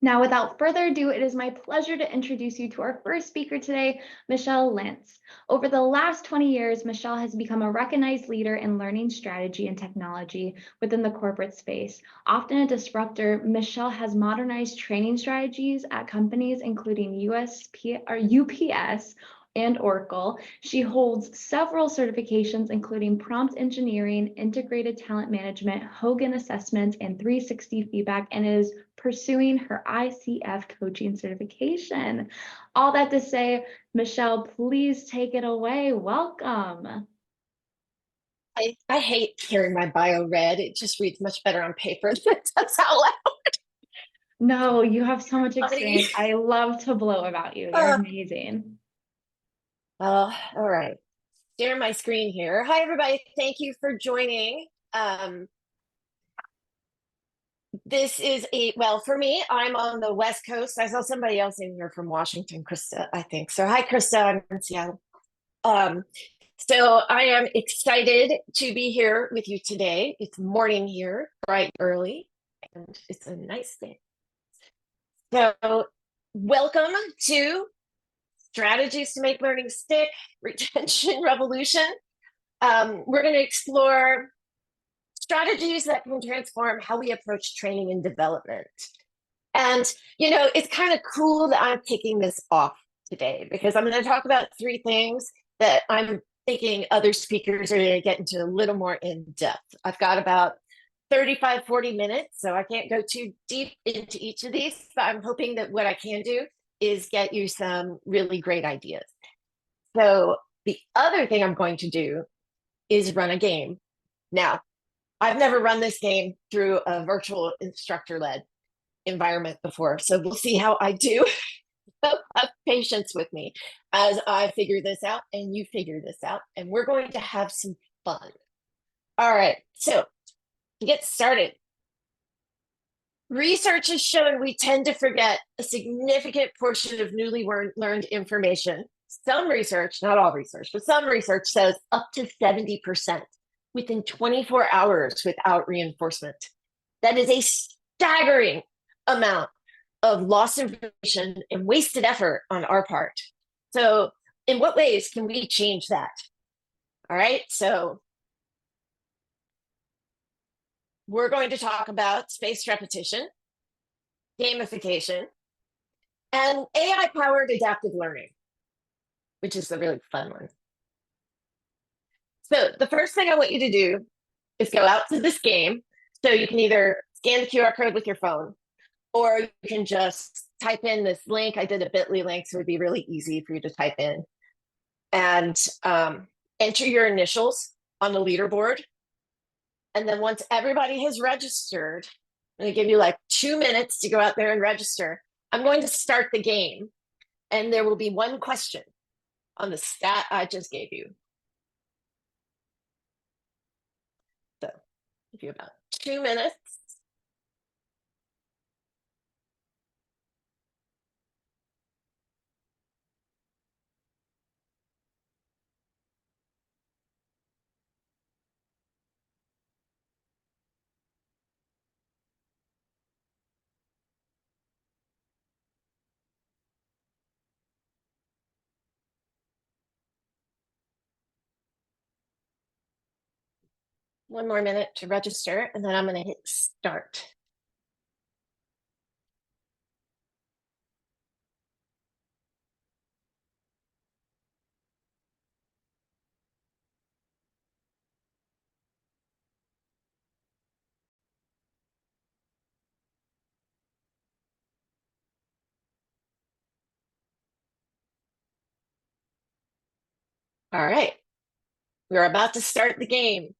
Now, without further ado, it is my pleasure to introduce you to our first speaker today, Michelle Lentz. Over the last 20 years, Michelle has become a recognized leader in learning strategy and technology within the corporate space. Often a disruptor, Michelle has modernized training strategies at companies including UPS, and Oracle. She holds several certifications, including prompt engineering, integrated talent management, Hogan assessment, and 360 feedback, and is pursuing her ICF coaching certification. All that to say, Michelle, please take it away. Welcome. I hate hearing my bio read. It just reads much better on paper than it does out loud. No, you have so much experience. I love to blow about you. You're amazing. All right. Share my screen here. Hi, everybody. Thank you for joining. This is for me, I'm on the West Coast. I saw somebody else in here from Washington, Krista, I think. So hi, Krista. I'm in Seattle. So I am excited to be here with you today. It's morning here, bright early, and it's a nice day. So welcome to Strategies to Make Learning Stick, Retention Revolution. We're going to explore strategies that can transform how we approach training and development. And, it's kind of cool that I'm kicking this off today because I'm going to talk about three things that I'm thinking other speakers are going to get into a little more in depth. I've got about 35, 40 minutes, so I can't go too deep into each of these, but I'm hoping that what I can do is get you some really great ideas. So the other thing I'm going to do is run a game. Now, I've never run this game through a virtual instructor-led environment before, so we'll see how I do. Have patience with me as I figure this out and you figure this out, and we're going to have some fun. All right, so to get started, research has shown we tend to forget a significant portion of newly learned information. Some research, not all research, but some research says up to 70% within 24 hours without reinforcement. That is a staggering amount of lost information and wasted effort on our part. So in what ways can we change that? All right, so we're going to talk about spaced repetition, gamification, and AI-powered adaptive learning, which is a really fun one. So the first thing I want you to do is go out to this game. So you can either scan the QR code with your phone, or you can just type in this link. I did a bit.ly link, so it would be really easy for you to type in and enter your initials on the leaderboard. And then once everybody has registered, I'm going to give you like 2 minutes to go out there and register. I'm going to start the game, and there will be one question on the stat I just gave you. So give you about 2 minutes. One more minute to register, and then I'm going to hit start. All right, we're about to start the game.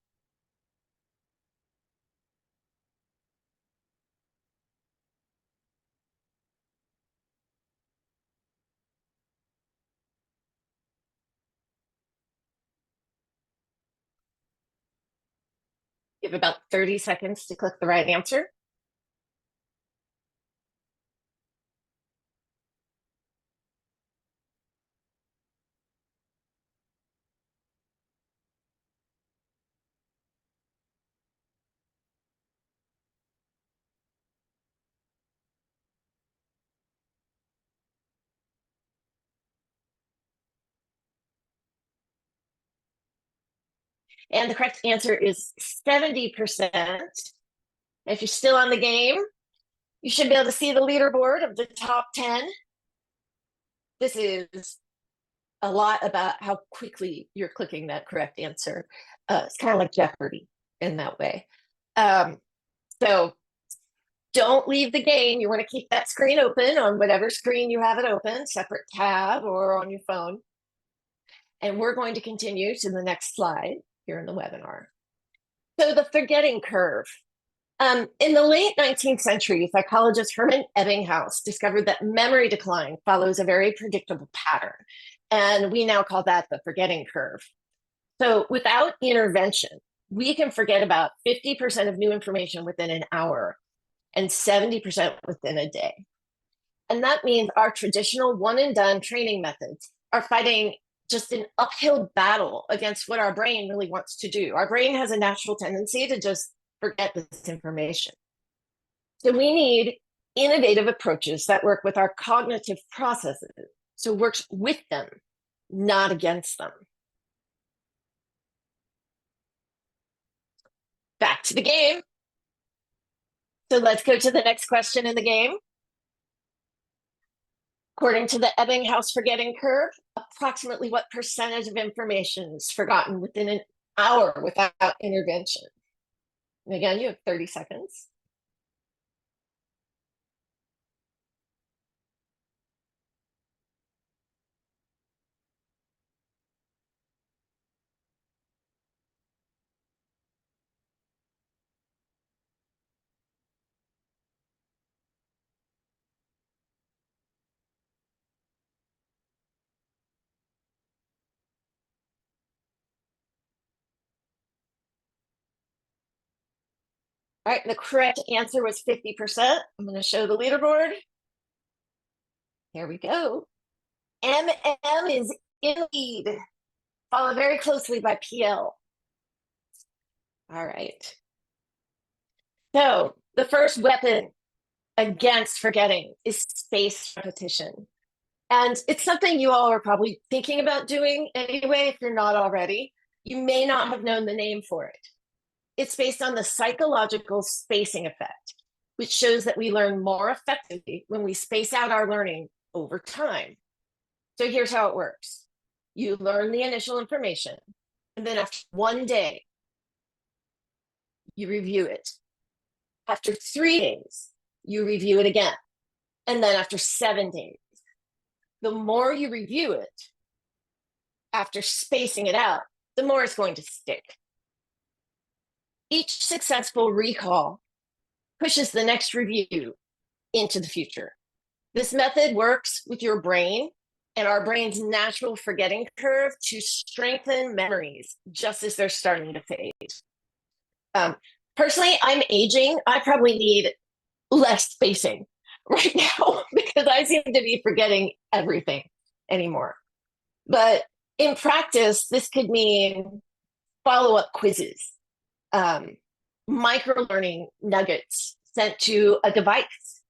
You have about 30 seconds to click the right answer. And the correct answer is 70%. If you're still on the game, you should be able to see the leaderboard of the top 10. This is a lot about how quickly you're clicking that correct answer. It's kind of like Jeopardy in that way. So don't leave the game. You want to keep that screen open on whatever screen you have it open, separate tab or on your phone. And we're going to continue to the next slide here in the webinar. So the forgetting curve. In the late 19th century, psychologist Hermann Ebbinghaus discovered that memory decline follows a very predictable pattern. And we now call that the forgetting curve. So without intervention, we can forget about 50% of new information within an hour and 70% within a day. And that means our traditional one and done training methods are fighting just an uphill battle against what our brain really wants to do. Our brain has a natural tendency to just forget this information. So we need innovative approaches that work with our cognitive processes. So works with them, not against them. Back to the game. So let's go to the next question in the game. According to the Ebbinghaus forgetting curve, approximately what percentage of information is forgotten within an hour without intervention? And again, you have 30 seconds. All right, the correct answer was 50%. I'm going to show the leaderboard. Here we go. MM is in lead, followed very closely by PL. All right. So the first weapon against forgetting is spaced repetition. And it's something you all are probably thinking about doing anyway, if you're not already. You may not have known the name for it. It's based on the psychological spacing effect, which shows that we learn more effectively when we space out our learning over time. So here's how it works. You learn the initial information, and then after one day, you review it. After 3 days, you review it again. And then after 7 days, the more you review it, after spacing it out, the more it's going to stick. Each successful recall pushes the next review into the future. This method works with your brain and our brain's natural forgetting curve to strengthen memories just as they're starting to fade. Personally, I'm aging. I probably need less spacing right now because I seem to be forgetting everything anymore. But in practice, this could mean follow-up quizzes, micro-learning nuggets sent to a device,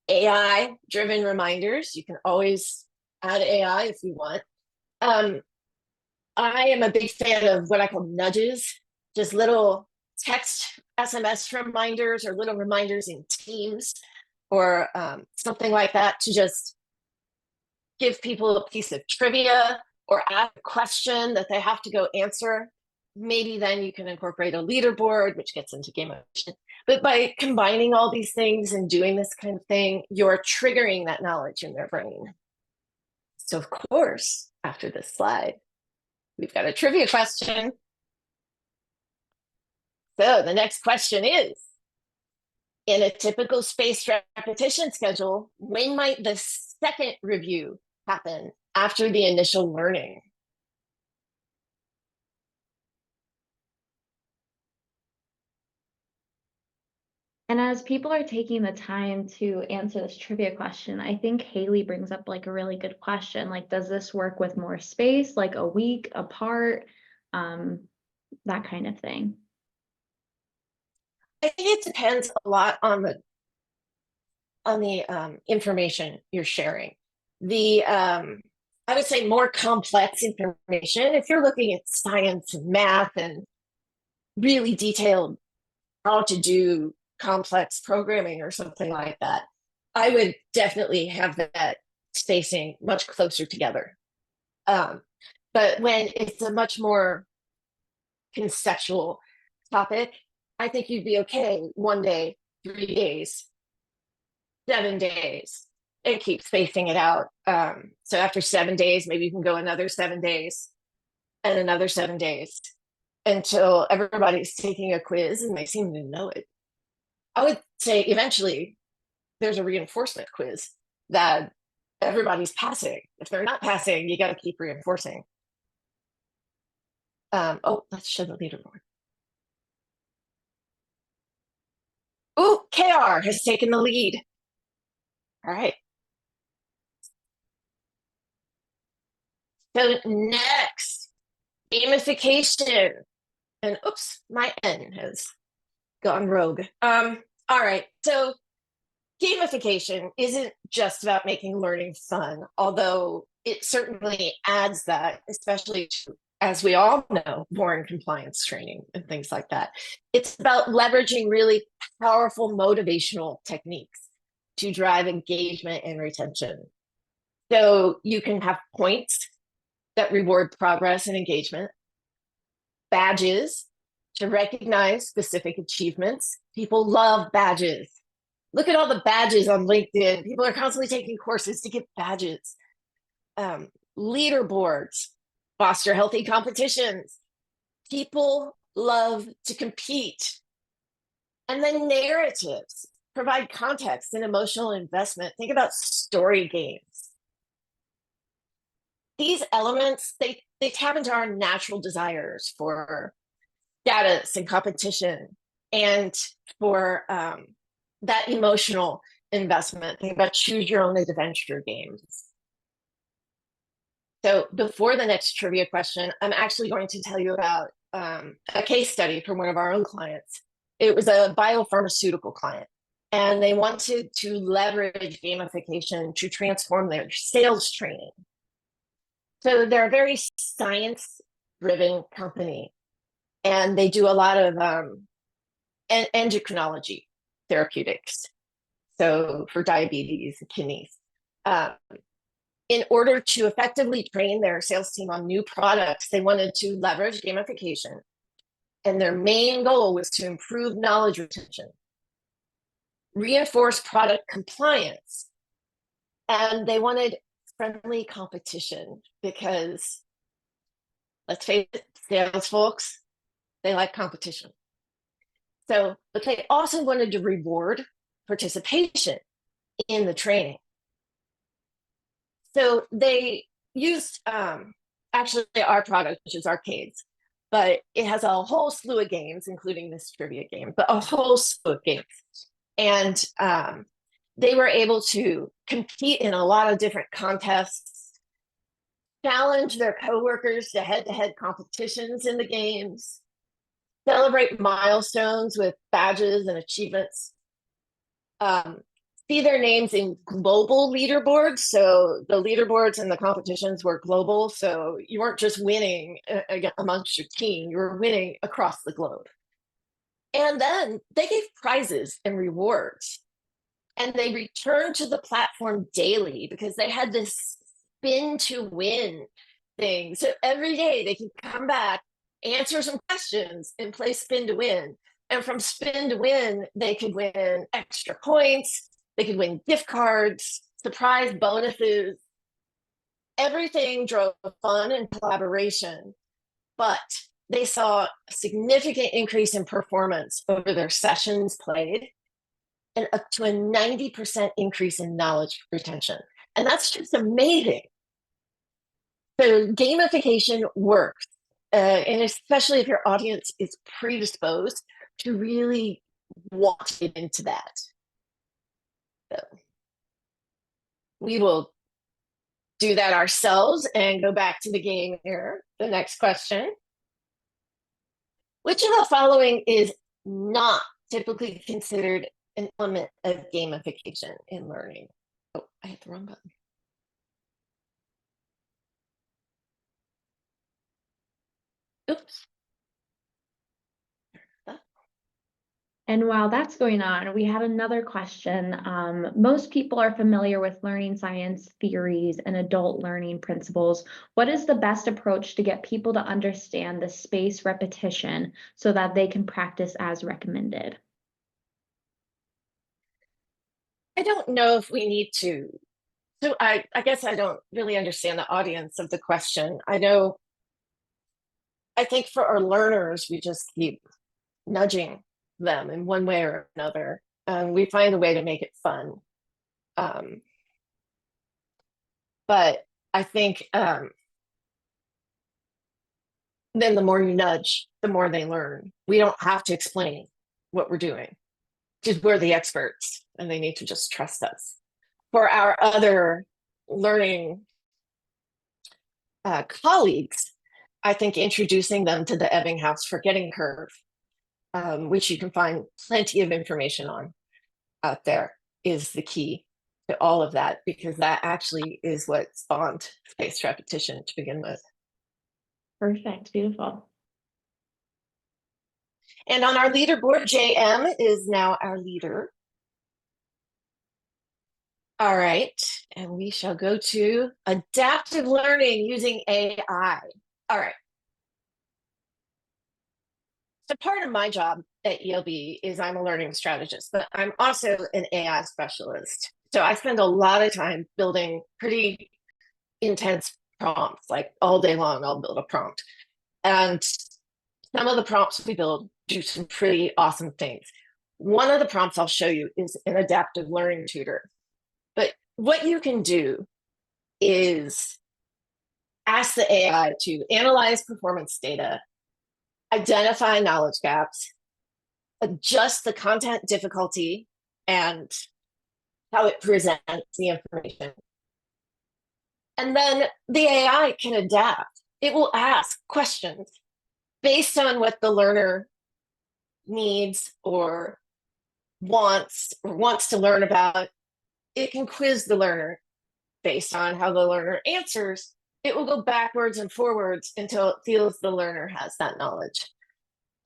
AI-driven reminders. You can always add AI if you want. I am a big fan of what I call nudges, just little text SMS reminders or little reminders in Teams or something like that to just give people a piece of trivia or ask a question that they have to go answer. Maybe then you can incorporate a leaderboard, which gets into gamification. But by combining all these things and doing this kind of thing, you're triggering that knowledge in their brain. So of course, after this slide, we've got a trivia question. So the next question is, in a typical spaced repetition schedule, when might the second review happen after the initial learning? And as people are taking the time to answer this trivia question, I think Haley brings up like a really good question. Like, does this work with more space, like a week apart, that kind of thing? I think it depends a lot on the information you're sharing. I would say more complex information. If you're looking at science and math and really detailed how to do complex programming or something like that, I would definitely have that spacing much closer together. But when it's a much more conceptual topic, I think you'd be okay 1 day, 3 days, 7 days, and keep spacing it out. So after 7 days, maybe you can go another 7 days and another 7 days until everybody's taking a quiz and they seem to know it. I would say eventually there's a reinforcement quiz that everybody's passing. If they're not passing, you got to keep reinforcing. Oh, let's show the leaderboard. Oh, KR has taken the lead. All right. So next, gamification. And oops, my N has gone rogue. All right. So gamification isn't just about making learning fun, although it certainly adds that, especially to, as we all know, more in compliance training and things like that. It's about leveraging really powerful motivational techniques to drive engagement and retention. So you can have points that reward progress and engagement, badges to recognize specific achievements. People love badges. Look at all the badges on LinkedIn. People are constantly taking courses to get badges. Leaderboards foster healthy competitions. People love to compete. And then narratives provide context and emotional investment. Think about story games. These elements, they tap into our natural desires for status and competition and for that emotional investment. Think about choose your own adventure games. So before the next trivia question, I'm actually going to tell you about a case study from one of our own clients. It was a biopharmaceutical client, and they wanted to leverage gamification to transform their sales training. So they're a very science-driven company, and they do a lot of endocrinology therapeutics. So for diabetes and kidneys. In order to effectively train their sales team on new products, they wanted to leverage gamification. And their main goal was to improve knowledge retention, reinforce product compliance, and they wanted friendly competition because, let's face it, sales folks, they like competition. So, but they also wanted to reward participation in the training. So they used actually our product, which is Arcades, but it has a whole slew of games, including this trivia game, but a whole slew of games. And they were able to compete in a lot of different contests, challenge their coworkers to head-to-head competitions in the games, celebrate milestones with badges and achievements, see their names in global leaderboards. So the leaderboards and the competitions were global. So you weren't just winning amongst your team, you were winning across the globe. And then they gave prizes and rewards. And they returned to the platform daily because they had this spin to win thing. So every day they could come back, answer some questions, and play spin to win. And from spin to win, they could win extra points, they could win gift cards, surprise bonuses. Everything drove fun and collaboration, but they saw a significant increase in performance over their sessions played and up to a 90% increase in knowledge retention. And that's just amazing. So gamification works, and especially if your audience is predisposed to really want to get into that. So we will do that ourselves and go back to the game here. The next question. Which of the following is not typically considered an element of gamification in learning? Oh, I hit the wrong button. Oops. And while that's going on, we had another question. Most people are familiar with learning science theories and adult learning principles. What is the best approach to get people to understand the spaced repetition so that they can practice as recommended? I don't know if we need to. So I guess I don't really understand the audience of the question. I think for our learners, we just keep nudging them in one way or another. And we find a way to make it fun. Um, but I think then the more you nudge, the more they learn. We don't have to explain what we're doing, because we're the experts and they need to just trust us. For our other learning colleagues, I think introducing them to the Ebbinghaus forgetting curve, which you can find plenty of information on out there, is the key to all of that, because that actually is what spawned spaced repetition to begin with. Perfect, beautiful. And on our leaderboard, JM is now our leader. All right, and we shall go to adaptive learning using AI. All right. So part of my job at ELB is I'm a learning strategist, but I'm also an AI specialist. So I spend a lot of time building pretty intense prompts, like all day long, I'll build a prompt. And some of the prompts we build do some pretty awesome things. One of the prompts I'll show you is an adaptive learning tutor. But what you can do is ask the AI to analyze performance data, identify knowledge gaps, adjust the content difficulty and how it presents the information. And then the AI can adapt. It will ask questions based on what the learner needs or wants to learn about. It can quiz the learner based on how the learner answers. It will go backwards and forwards until it feels the learner has that knowledge.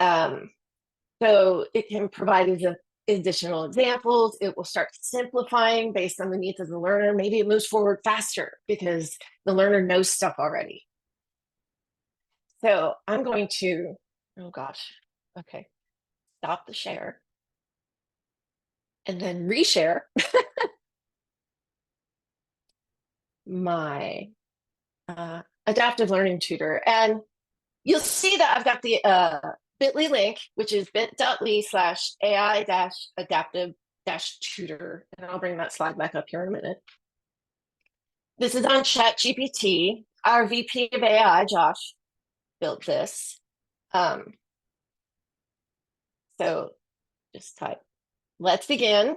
So it can provide additional examples. It will start simplifying based on the needs of the learner. Maybe it moves forward faster because the learner knows stuff already. So I'm going to, oh gosh, okay, stop the share and then reshare my adaptive learning tutor. And you'll see that I've got the bit.ly link, which is bit.ly/AI-adaptive-tutor. And I'll bring that slide back up here in a minute. This is on ChatGPT. Our VP of AI, Josh, built this. So just type, let's begin.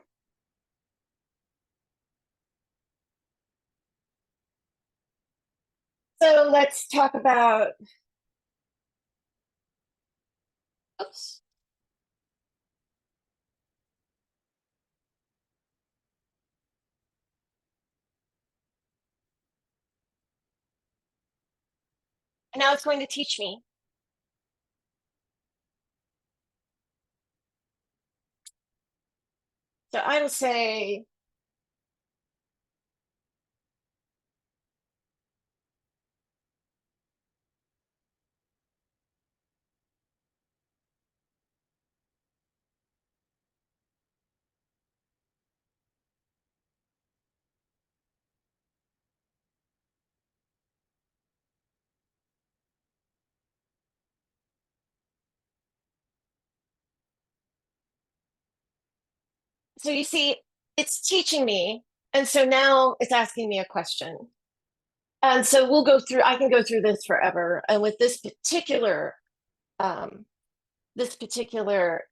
So let's talk about, oops. And now it's going to teach me. So I will say, so you see, it's teaching me. And so now it's asking me a question. And so we'll go through, I can go through this forever. And with this particular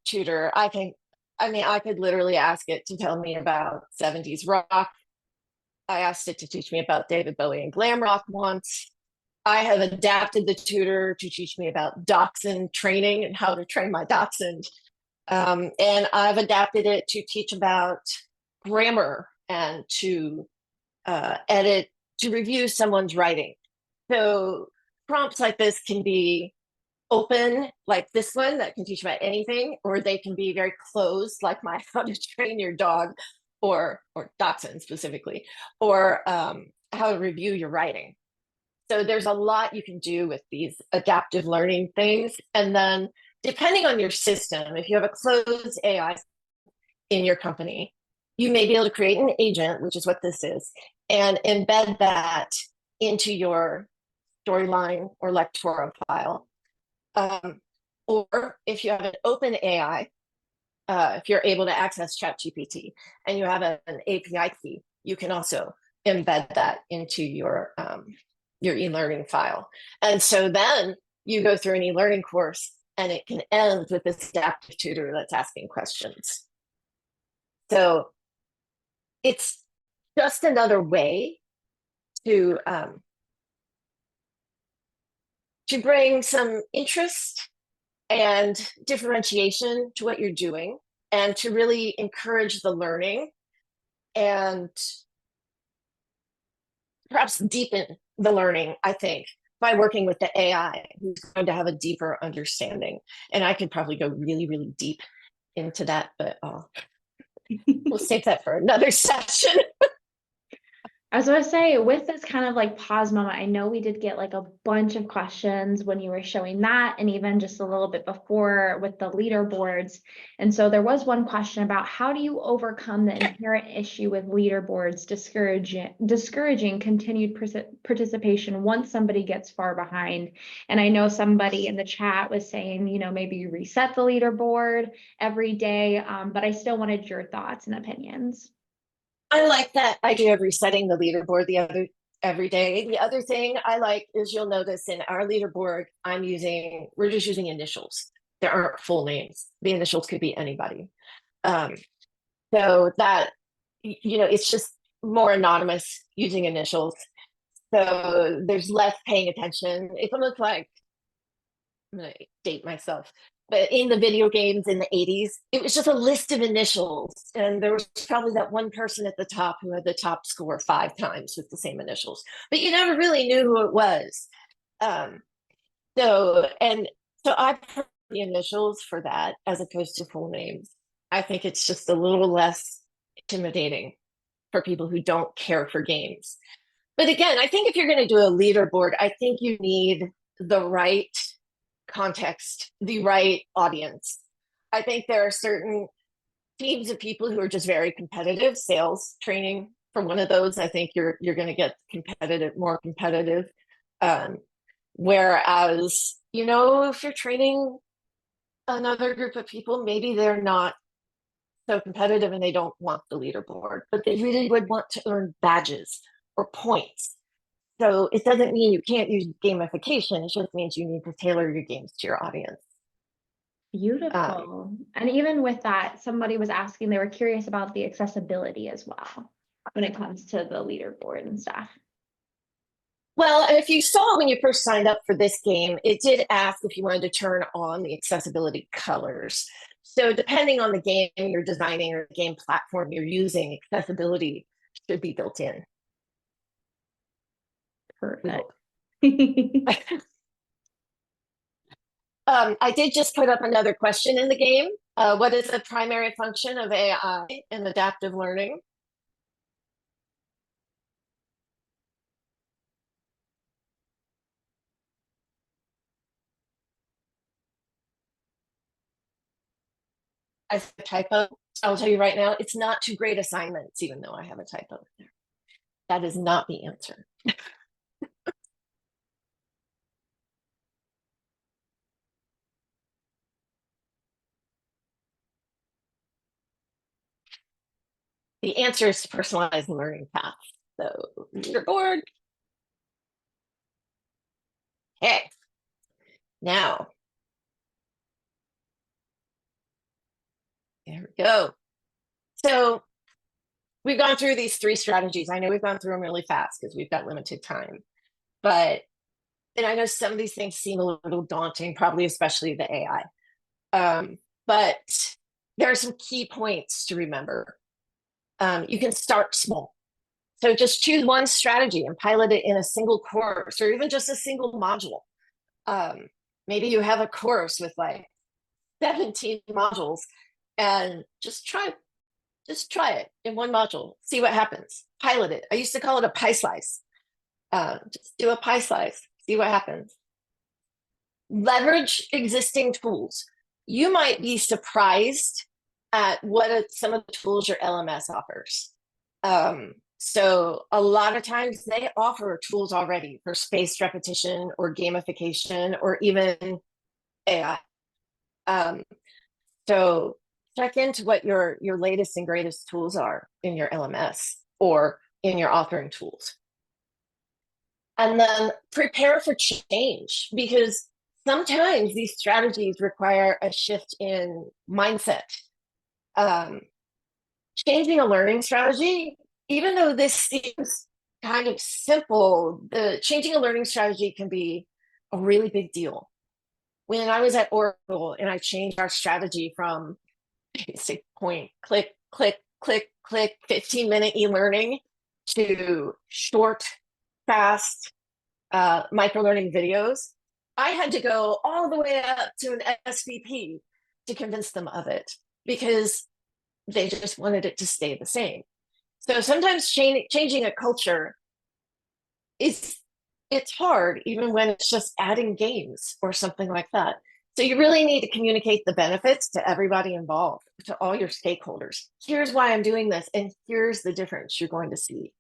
tutor, I could literally ask it to tell me about 70s rock. I asked it to teach me about David Bowie and glam rock once. I have adapted the tutor to teach me about dachshund training and how to train my dachshund. And I've adapted it to teach about grammar and to review someone's writing. So prompts like this can be open like this one that can teach about anything, or they can be very closed, like my how to train your dog, or dachshund specifically, or how to review your writing. So there's a lot you can do with these adaptive learning things. And then depending on your system, if you have a closed AI in your company, you may be able to create an agent, which is what this is, and embed that into your storyline or lectoral file. Or if you have an open AI, if you're able to access ChatGPT and you have an API key, you can also embed that into your e-learning file. And so then you go through an e-learning course and it can end with this adaptive tutor that's asking questions. So it's just another way to bring some interest and differentiation to what you're doing, and to really encourage the learning and perhaps deepen the learning, I think, by working with the AI, who's going to have a deeper understanding. And I could probably go really, really deep into that, but we'll save that for another session. I was going to say, with this kind of like pause moment, I know we did get like a bunch of questions when you were showing that, and even just a little bit before with the leaderboards. And so there was one question about how do you overcome the inherent issue with leaderboards discouraging continued participation once somebody gets far behind. And I know somebody in the chat was saying, you know, maybe you reset the leaderboard every day, but I still wanted your thoughts and opinions. I like that idea of resetting the leaderboard every day. The other thing I like is, you'll notice in our leaderboard, we're just using initials. There aren't full names. The initials could be anybody. So that, you know, it's just more anonymous using initials. So there's less paying attention. It's almost like, I'm going to date myself, but in the video games in the 80s, it was just a list of initials. And there was probably that one person at the top who had the top score 5 times with the same initials, but you never really knew who it was. So I prefer the initials for that as opposed to full names. I think it's just a little less intimidating for people who don't care for games. But again, I think if you're going to do a leaderboard, I think you need the right context, the right audience. I think there are certain teams of people who are just very competitive. Sales training for one of those, I think you're going to get more competitive. Whereas, you know, if you're training another group of people, maybe they're not so competitive and they don't want the leaderboard, but they really would want to earn badges or points. So it doesn't mean you can't use gamification. It just means you need to tailor your games to your audience. Beautiful. And even with that, somebody was asking, they were curious about the accessibility as well when it comes to the leaderboard and stuff. Well, if you saw when you first signed up for this game, it did ask if you wanted to turn on the accessibility colors. So depending on the game you're designing or the game platform you're using, accessibility should be built in. Perfect. I did just put up another question in the game. What is the primary function of AI in adaptive learning? I have a typo. I'll tell you right now, it's not 2 grade assignments, even though I have a typo in there. That is not the answer. The answer is to personalize the learning path. So leaderboard. Okay. Now, there we go. So we've gone through these 3 strategies. I know we've gone through them really fast because we've got limited time, and I know some of these things seem a little daunting, probably especially the AI. But there are some key points to remember. You can start small. So just choose one strategy and pilot it in a single course or even just a single module. Maybe you have a course with like 17 modules, and just try it in one module, see what happens. Pilot it. I used to call it a pie slice. Just do a pie slice, see what happens. Leverage existing tools. You might be surprised at what some of the tools your LMS offers. So a lot of times they offer tools already for spaced repetition or gamification or even AI. So check into what your latest and greatest tools are in your LMS or in your authoring tools. And then prepare for change, because sometimes these strategies require a shift in mindset. Changing a learning strategy, even though this seems kind of simple, changing a learning strategy can be a really big deal. When I was at Oracle and I changed our strategy from basic point, click, click, click, click, 15-minute e-learning to short, fast micro-learning videos, I had to go all the way up to an SVP to convince them of it, because they just wanted it to stay the same. So sometimes changing a culture it's hard, even when it's just adding games or something like that. So you really need to communicate the benefits to everybody involved, to all your stakeholders. Here's why I'm doing this, and here's the difference you're going to see.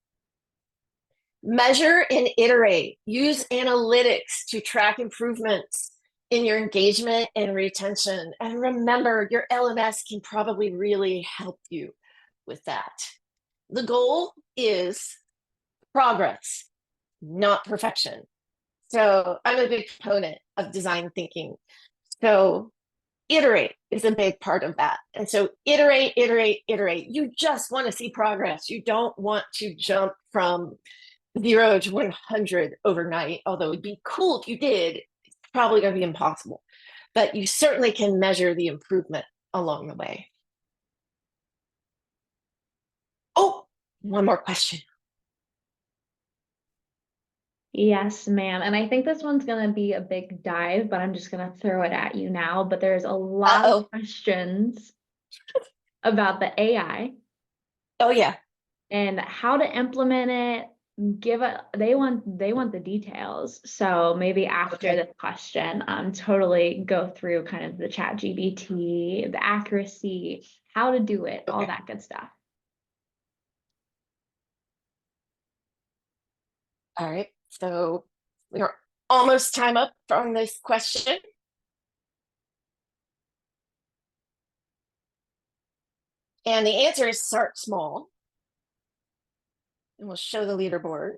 Measure and iterate. Use analytics to track improvements in your engagement and retention. And remember, your LMS can probably really help you with that. The goal is progress, not perfection. So I'm a big proponent of design thinking. So iterate is a big part of that. And so iterate, iterate, iterate. You just want to see progress. You don't want to jump from 0 to 100 overnight, although it'd be cool if you did. It's probably going to be impossible, but you certainly can measure the improvement along the way. Oh, one more question. Yes, ma'am. And I think this one's going to be a big dive, but I'm just going to throw it at you now. But there's a lot of questions about the AI. Oh, yeah. And how to implement it. They want the details. So maybe after this question, totally go through kind of the ChatGPT, the accuracy, how to do it, all that good stuff. All right. So we're almost time up from this question. And the answer is start small. And we'll show the leaderboard.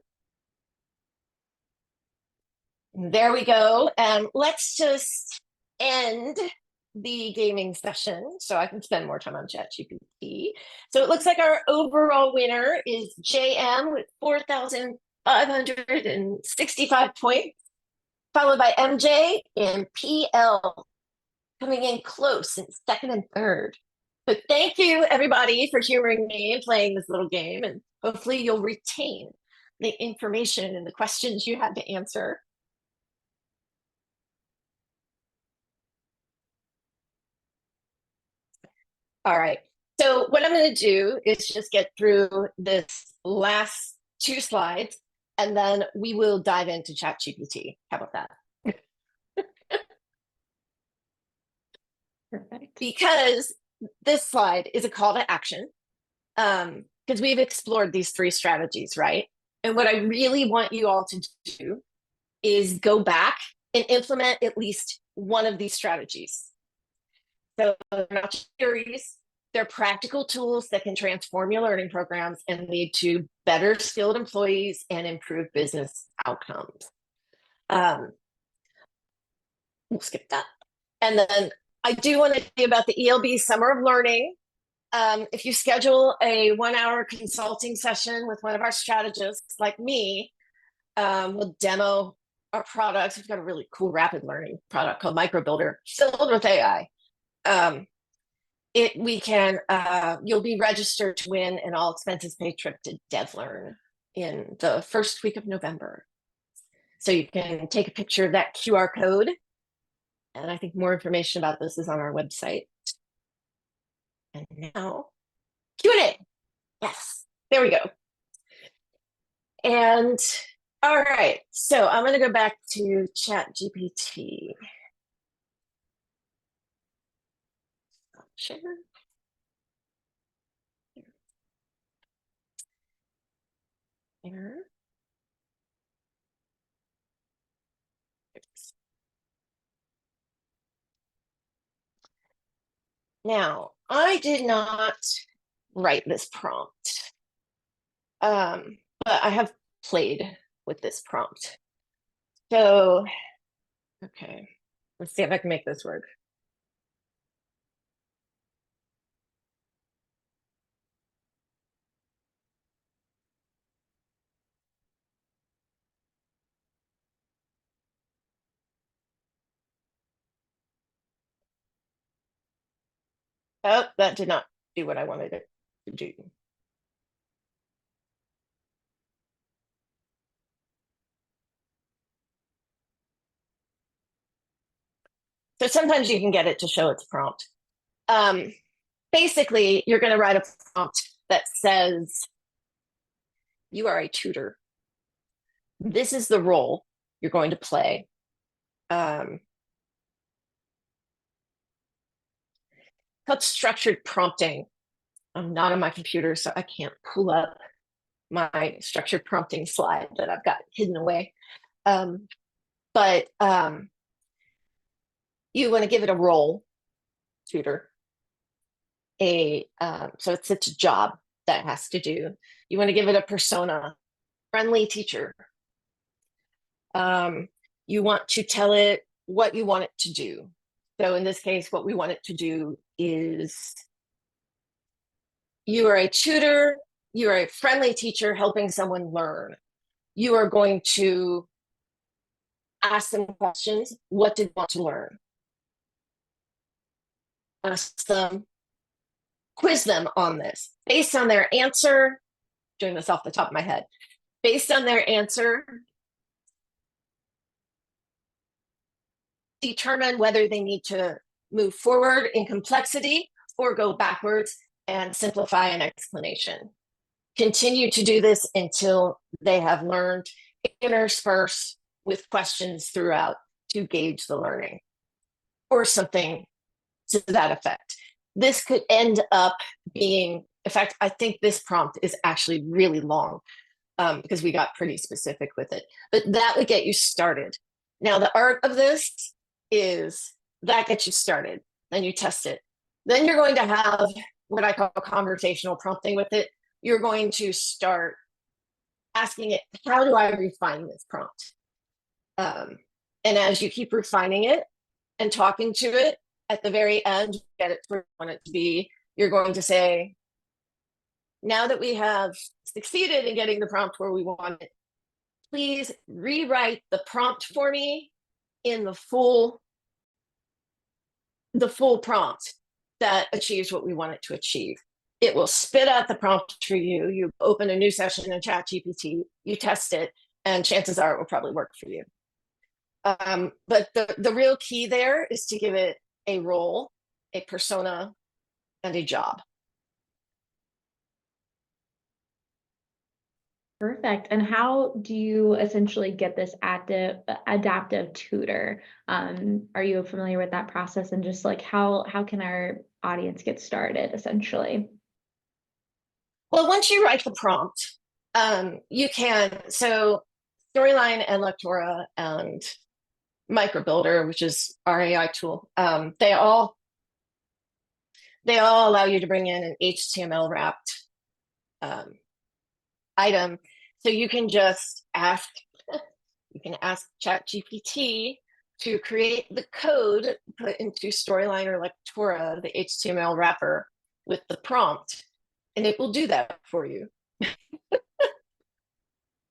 There we go. And let's just end the gaming session so I can spend more time on ChatGPT. So it looks like our overall winner is JM with 4,565 points, followed by MJ and PL coming in close in second and third. So thank you, everybody, for humoring me and playing this little game. And hopefully you'll retain the information and the questions you had to answer. All right. So what I'm going to do is just get through this last 2 slides, and then we will dive into ChatGPT. How about that? Perfect. Because this slide is a call to action, because we've explored these 3 strategies, right? And what I really want you all to do is go back and implement at least one of these strategies. So they're not theories, they're practical tools that can transform your learning programs and lead to better skilled employees and improve business outcomes. We'll skip that. And then I do want to tell you about the ELB Summer of Learning. If you schedule a 1-hour consulting session with one of our strategists like me, we'll demo our products. We've got a really cool rapid learning product called MicroBuilder, filled with AI. You'll be registered to win an all expenses paid trip to DevLearn in the first week of November. So you can take a picture of that QR code And I think more information about this is on our website. And now, Q&A. Yes, there we go. And all right, so I'm going to go back to ChatGPT. Share. There. Now, I did not write this prompt, but I have played with this prompt. So, okay, let's see if I can make this work. Oh, that did not do what I wanted it to do. So sometimes you can get it to show its prompt. Basically, you're going to write a prompt that says, you are a tutor. This is the role you're going to play. Called structured prompting. I'm not on my computer, so I can't pull up my structured prompting slide that I've got hidden away. But you want to give it a role, tutor. So it's a job that it has to do. You want to give it a persona, friendly teacher. You want to tell it what you want it to do. So in this case, what we want it to do is, you are a tutor, you are a friendly teacher helping someone learn. You are going to ask them questions. What do they want to learn? Ask them, quiz them on this. Based on their answer, doing this off the top of my head, based on their answer, determine whether they need to move forward in complexity or go backwards and simplify an explanation. Continue to do this until they have learned, intersperse with questions throughout to gauge the learning, or something to that effect. This could end up being, in fact, I think this prompt is actually really long because we got pretty specific with it, but that would get you started. Now, the art of this is that gets you started, then you test it. Then you're going to have what I call conversational prompting with it. You're going to start asking it, how do I refine this prompt? And as you keep refining it and talking to it, at the very end, get it where you want it to be, you're going to say, now that we have succeeded in getting the prompt where we want it, please rewrite the prompt for me in the full prompt that achieves what we want it to achieve. It will spit out the prompt for you. You open a new session in ChatGPT, you test it, and chances are it will probably work for you. But the real key there is to give it a role, a persona, and a job. Perfect. And how do you essentially get this adaptive tutor? Are you familiar with that process, and just like how can our audience get started essentially? Well, once you write the prompt, you can, so Storyline and Lectora and Microbuilder, which is our AI tool, they all allow you to bring in an HTML wrapped item. So you can just ask ChatGPT to create the code, put into Storyline or Lectora, the HTML wrapper with the prompt, and it will do that for you.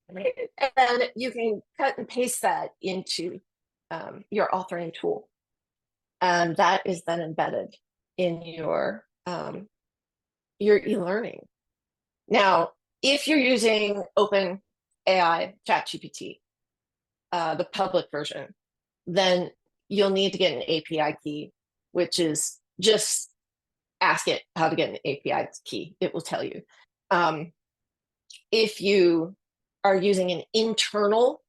And you can cut and paste that into your authoring tool. And that is then embedded in your e-learning. Now, if you're using OpenAI ChatGPT, the public version, then you'll need to get an API key, which is just ask it how to get an API key. It will tell you. If you are using an internal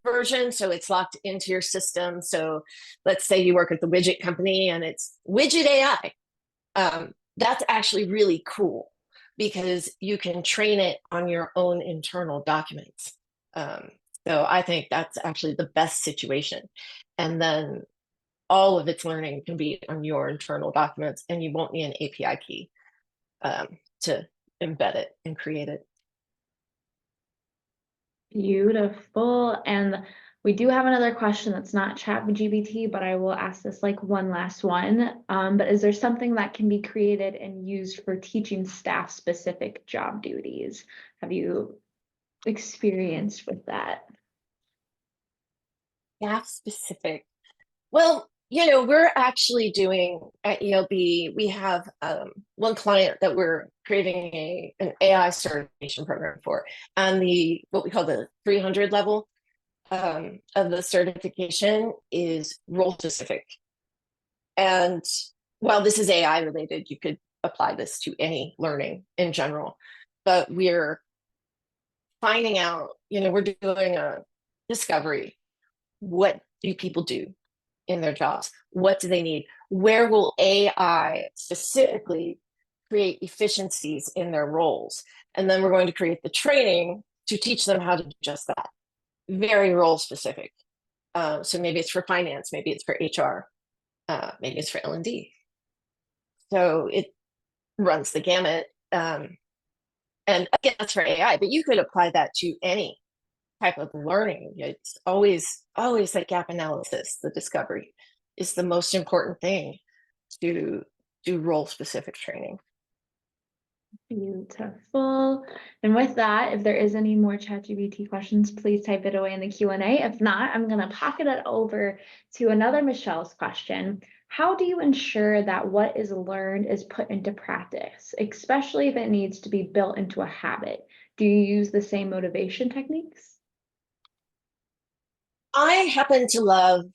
version, so it's locked into your system. So let's say you work at the widget company and it's widget AI. That's actually really cool because you can train it on your own internal documents. So I think that's actually the best situation. And then all of its learning can be on your internal documents, and you won't need an API key to embed it and create it. Beautiful. And we do have another question that's not ChatGPT, but I will ask this like one last one. But is there something that can be created and used for teaching staff specific job duties? Have you experienced with that? Staff specific. Well, we're actually doing at ELB, we have one client that we're creating an AI certification program for, and what we call the 300 level of the certification is role specific. And while this is AI related, you could apply this to any learning in general, but we're finding out, we're doing a discovery. What do people do in their jobs? What do they need? Where will AI specifically create efficiencies in their roles? And then we're going to create the training to teach them how to do just that. Very role specific. So maybe it's for finance, maybe it's for HR, maybe it's for L&D. So it runs the gamut. And again, that's for AI, but you could apply that to any type of learning. It's always that gap analysis. The discovery is the most important thing to do role specific training. Beautiful. And with that, if there is any more ChatGPT questions, please type it away in the Q&A. If not, I'm going to pocket it over to another Michelle's question. How do you ensure that what is learned is put into practice, especially if it needs to be built into a habit? Do you use the same motivation techniques? I happen to love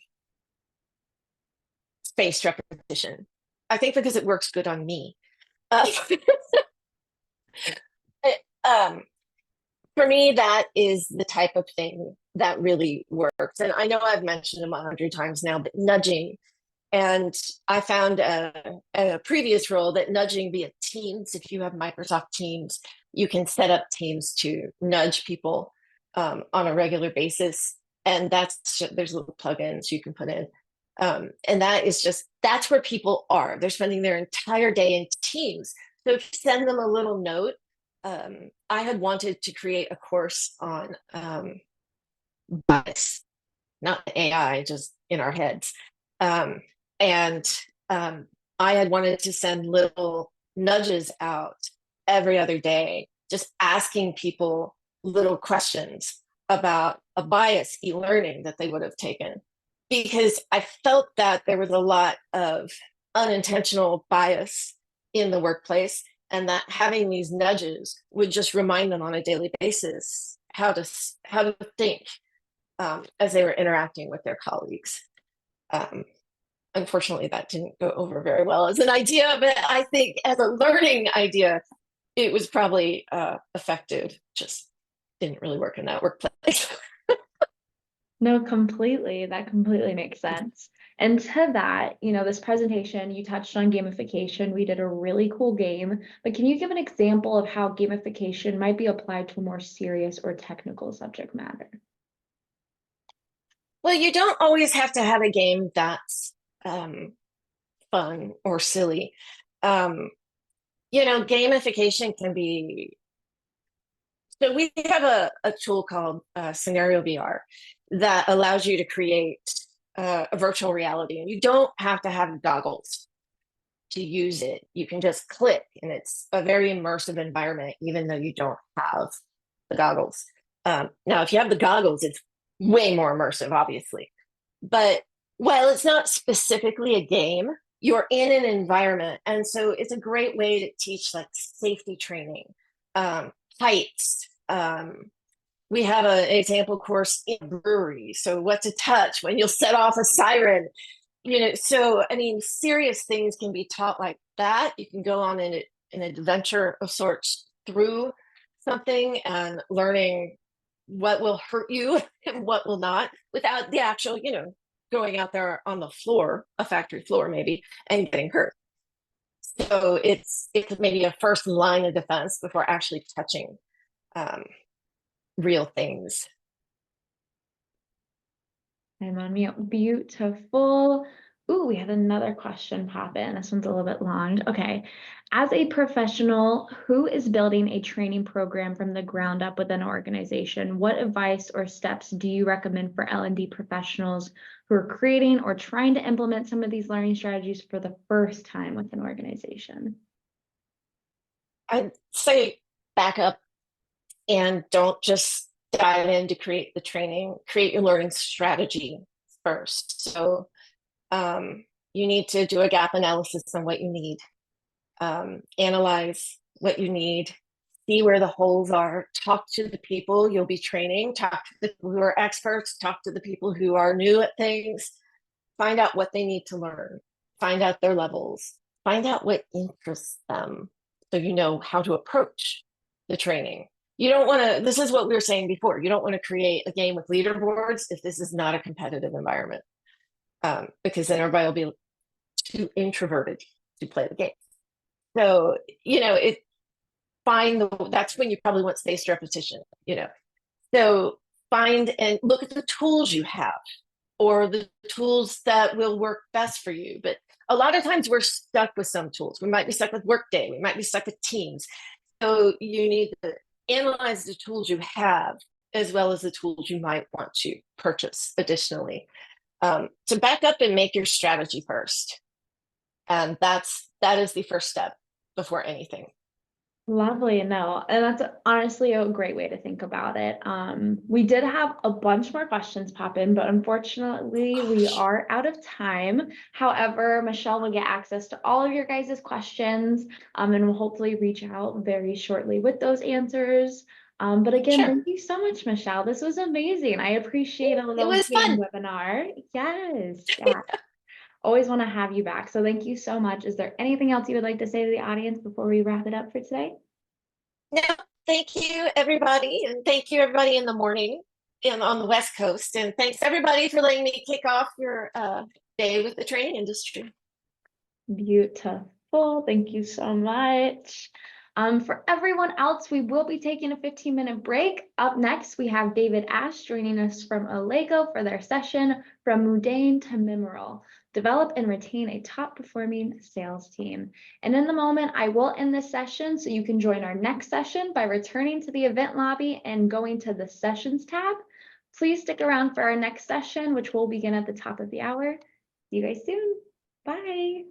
spaced repetition. I think because it works good on me. For me, that is the type of thing that really works. And I know I've mentioned them 100 times now, but nudging. And I found a previous role that nudging via Teams, if you have Microsoft Teams, you can set up Teams to nudge people on a regular basis. And there's little plugins you can put in. And that's where people are. They're spending their entire day in Teams. So if you send them a little note, I had wanted to create a course on bias, not AI, just in our heads. And I had wanted to send little nudges out every other day, just asking people little questions about a bias e-learning that they would have taken, because I felt that there was a lot of unintentional bias in the workplace, and that having these nudges would just remind them on a daily basis how to think as they were interacting with their colleagues. Unfortunately, that didn't go over very well as an idea, but I think as a learning idea, it was probably effective. Just didn't really work in that workplace. No, completely. That completely makes sense. And to that, this presentation, you touched on gamification. We did a really cool game, but can you give an example of how gamification might be applied to a more serious or technical subject matter? Well, you don't always have to have a game that's fun or silly. Gamification can be. So we have a tool called Scenario VR that allows you to create a virtual reality, and you don't have to have goggles to use it. You can just click, and it's a very immersive environment, even though you don't have the goggles. Now, if you have the goggles, it's way more immersive, obviously. But while it's not specifically a game, you're in an environment. And so it's a great way to teach like safety training, heights, we have an example course in brewery. So what to touch when you'll set off a siren, so I mean, serious things can be taught like that. You can go on an adventure of sorts through something and learning what will hurt you and what will not without the actual, going out there on the floor, a factory floor maybe, and getting hurt. So it's maybe a first line of defense before actually touching real things. I'm on mute. Beautiful. Ooh, we had another question pop in. This one's a little bit long. Okay. As a professional who is building a training program from the ground up within an organization, what advice or steps do you recommend for L&D professionals who are creating or trying to implement some of these learning strategies for the first time with an organization? I'd say back up and don't just dive in to create the training, create your learning strategy first. So you need to do a gap analysis on what you need, analyze what you need, see where the holes are, talk to the people you'll be training, talk to the people who are experts, talk to the people who are new at things, find out what they need to learn, find out their levels, find out what interests them so you know how to approach the training. You don't want to, this is what we were saying before, you don't want to create a game with leaderboards if this is not a competitive environment, because then everybody will be too introverted to play the game. So, that's when you probably want spaced repetition, So find and look at the tools you have or the tools that will work best for you. But a lot of times we're stuck with some tools. We might be stuck with Workday. We might be stuck with Teams. So you need to analyze the tools you have as well as the tools you might want to purchase additionally. To back up and make your strategy first. And that is the first step before anything. Lovely. No, and that's honestly a great way to think about it. We did have a bunch more questions pop in, but unfortunately we are out of time. However, Michelle will get access to all of your guys' questions, and we'll hopefully reach out very shortly with those answers. But again, Sure. thank you so much, Michelle. This was amazing. I appreciate a little It was game fun. webinar. Yes. Yeah. Always want to have you back. So thank you so much. Is there anything else you would like to say to the audience before we wrap it up for today? No, thank you, everybody. And thank you, everybody in the morning and on the West Coast. And thanks, everybody, for letting me kick off your day with the training industry. Beautiful. Thank you so much. For everyone else, we will be taking a 15-minute break. Up next, we have David Ash joining us from Allego for their session From Mundane to Memorable. Develop and retain a top-performing sales team. And in the moment, I will end this session so you can join our next session by returning to the event lobby and going to the Sessions tab. Please stick around for our next session, which will begin at the top of the hour. See you guys soon. Bye.